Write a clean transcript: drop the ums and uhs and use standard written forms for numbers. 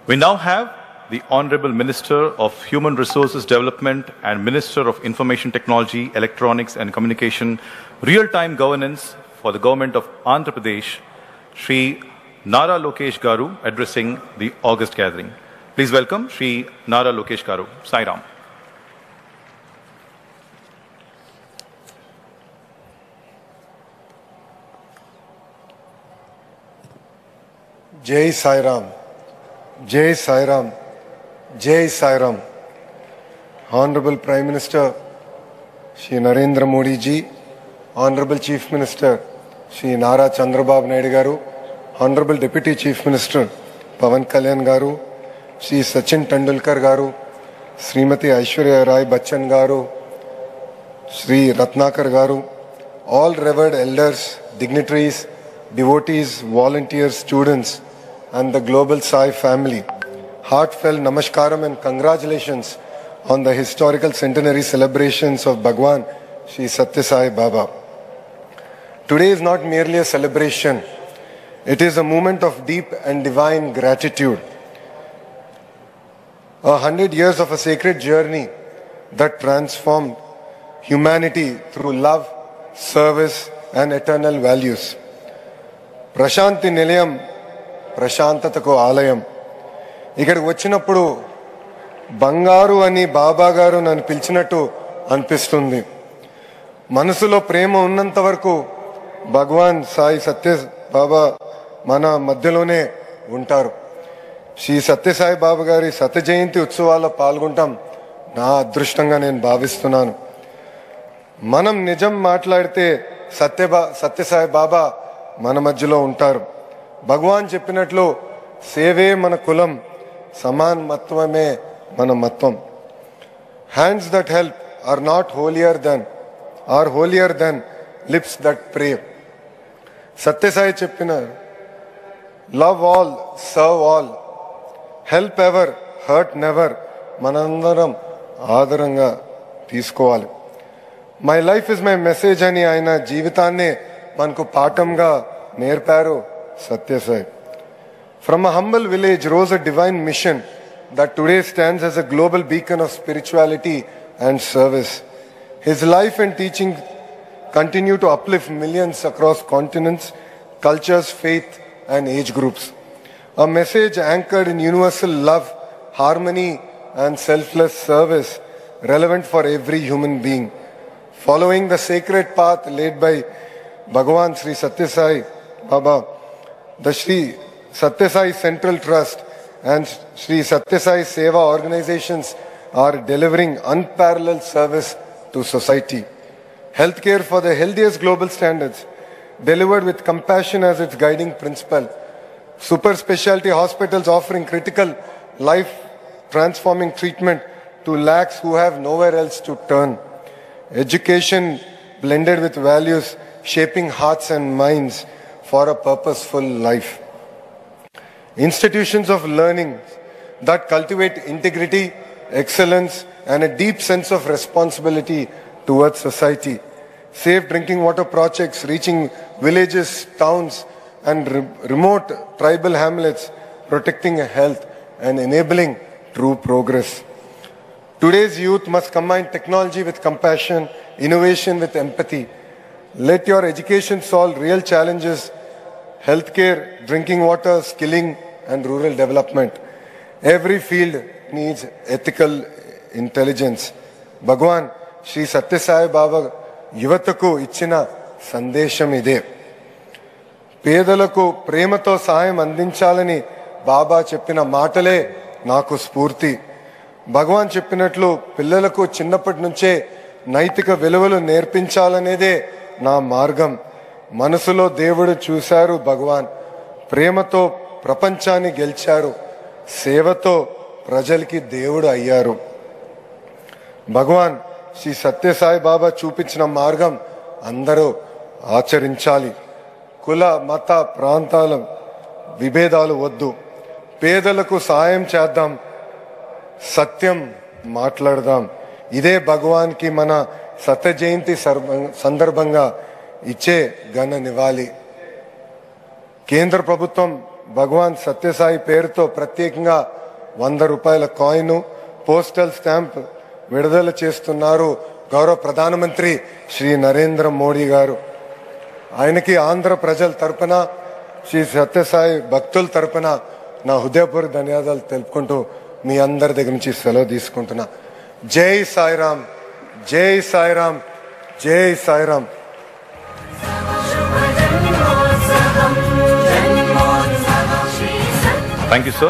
We now have the Honorable Minister of Human Resources Development and Minister of Information Technology, Electronics and Communication, Real-Time Governance for the Government of Andhra Pradesh, Shri Nara Lokesh Garu, addressing the August gathering. Please welcome Shri Nara Lokesh Garu. Sai Ram. Jai Sai Ram, Jai Sai Ram, Jai Sai Ram. Honorable Prime Minister Shri Narendra Modi ji, Honorable Chief Minister Shri Nara Chandrababu Naidu Garu, Honorable Deputy Chief Minister Pawan Kalyan Garu, Shri Sachin Tendulkar Garu, Srimati Aishwarya Rai Bachchan Garu, Shri Ratnakar Garu, all revered elders, dignitaries, devotees, volunteers, students, and the Global Sai family. Heartfelt namaskaram and congratulations on the historical centenary celebrations of Bhagwan Shri Sathya Sai Baba. Today is not merely a celebration, it is a moment of deep and divine gratitude. 100 years of a sacred journey that transformed humanity through love, service, and eternal values. Prashanti Nilayam, Prashantataku Alayam. ఇక్కడికి వచ్చినప్పుడు బంగారు అని బాబా గారు నన్ను పిలిచినట్టు అనిపిస్తుంది. మనసులో ప్రేమ ఉన్నంత వరకు భగవాన్ సాయి సత్య బాబా మన మధ్యలోనే ఉంటారు. శ్రీ సత్యసాయి బాబా గారి శత జయంతి ఉత్సవాల్లో పాల్గొంటాం నా అదృష్టంగా నేను భావిస్తున్నాను. మనం నిజం మాట్లాడితే సత్యసాయి బాబా మన మధ్యలో ఉంటారు. భగవాన్ చెప్పినట్లు సేవే మన కులం, సమానత్వమే మన మత్వం. Hands that help are not holier than lips that pray. Sathya Sai చెప్పిన love all, serve all, help ever, hurt never మనందరం ఆదరంగా తీసుకోవాలి. My life is my message అని ఆయన జీవితాన్నే మనకు పాఠంగా నేర్పారు Sathya Sai. From a humble village rose a divine mission that today stands as a global beacon of spirituality and service. His life and teaching continue to uplift millions across continents, cultures, faith, and age groups. A message anchored in universal love, harmony, and selfless service, relevant for every human being. Following the sacred path laid by Bhagavan Sri Sathya Sai Baba, the Sri Sathya Sai Central Trust and Sri Sathya Sai Seva organizations are delivering unparalleled service to society. Healthcare for the healthiest global standards, delivered with compassion as its guiding principle. Super specialty hospitals offering critical life-transforming treatment to lakhs who have nowhere else to turn. Education blended with values, shaping hearts and minds for a purposeful life. Institutions of learning that cultivate integrity, excellence, and a deep sense of responsibility towards society. Safe drinking water projects reaching villages, towns, and remote tribal hamlets, protecting health and enabling true progress. Today's youth must combine technology with compassion, innovation with empathy. Let your education solve real challenges: healthcare, drinking water, skilling, and rural development. Every field needs ethical intelligence. Bhagwan Shri Sathya Sai Baba యువతకు ఇచ్చిన సందేశం ఇదే. పేదలకు ప్రేమతో సహాయం అందించాలని బాబా చెప్పిన మాటలే నాకు స్ఫూర్తి. భగవాన్ చెప్పినట్లు పిల్లలకు చిన్నప్పటి నుంచే నైతిక విలువలు నేర్పించాలనేదే నా మార్గం. మనసులో దేవుడు చూశారు భగవాన్, ప్రేమతో ప్రపంచాన్ని గెలిచారు, సేవతో ప్రజలకి దేవుడు అయ్యారు. భగవాన్ శ్రీ సత్యసాయి బాబా చూపించిన మార్గం అందరూ ఆచరించాలి. కుల మత ప్రాంతాల విభేదాలు వద్దు. పేదలకు సాయం చేద్దాం, సత్యం మాట్లాడదాం. ఇదే భగవాన్కి మన శత జయంతి సందర్భంగా ఇచ్చే ఘన నివాళి. కేంద్ర ప్రభుత్వం భగవాన్ సత్యసాయి పేరుతో ప్రత్యేకంగా 100 రూపాయల కాయిన్ పోస్టల్ స్టాంప్ విడుదల చేస్తున్నారు గౌరవ ప్రధానమంత్రి శ్రీ నరేంద్ర మోడీ గారు. ఆయనకి ఆంధ్ర ప్రజల తరపున శ్రీ సత్యసాయి భక్తుల తరపున నా హృదయపూర్వక ధన్యవాదాలు తెలుపుకుంటూ మీ అందరి దగ్గర నుంచి సెలవు తీసుకుంటున్నా. జై సాయిరామ్, జై సాయిరామ్, జై సాయిరామ్. Thank you, sir.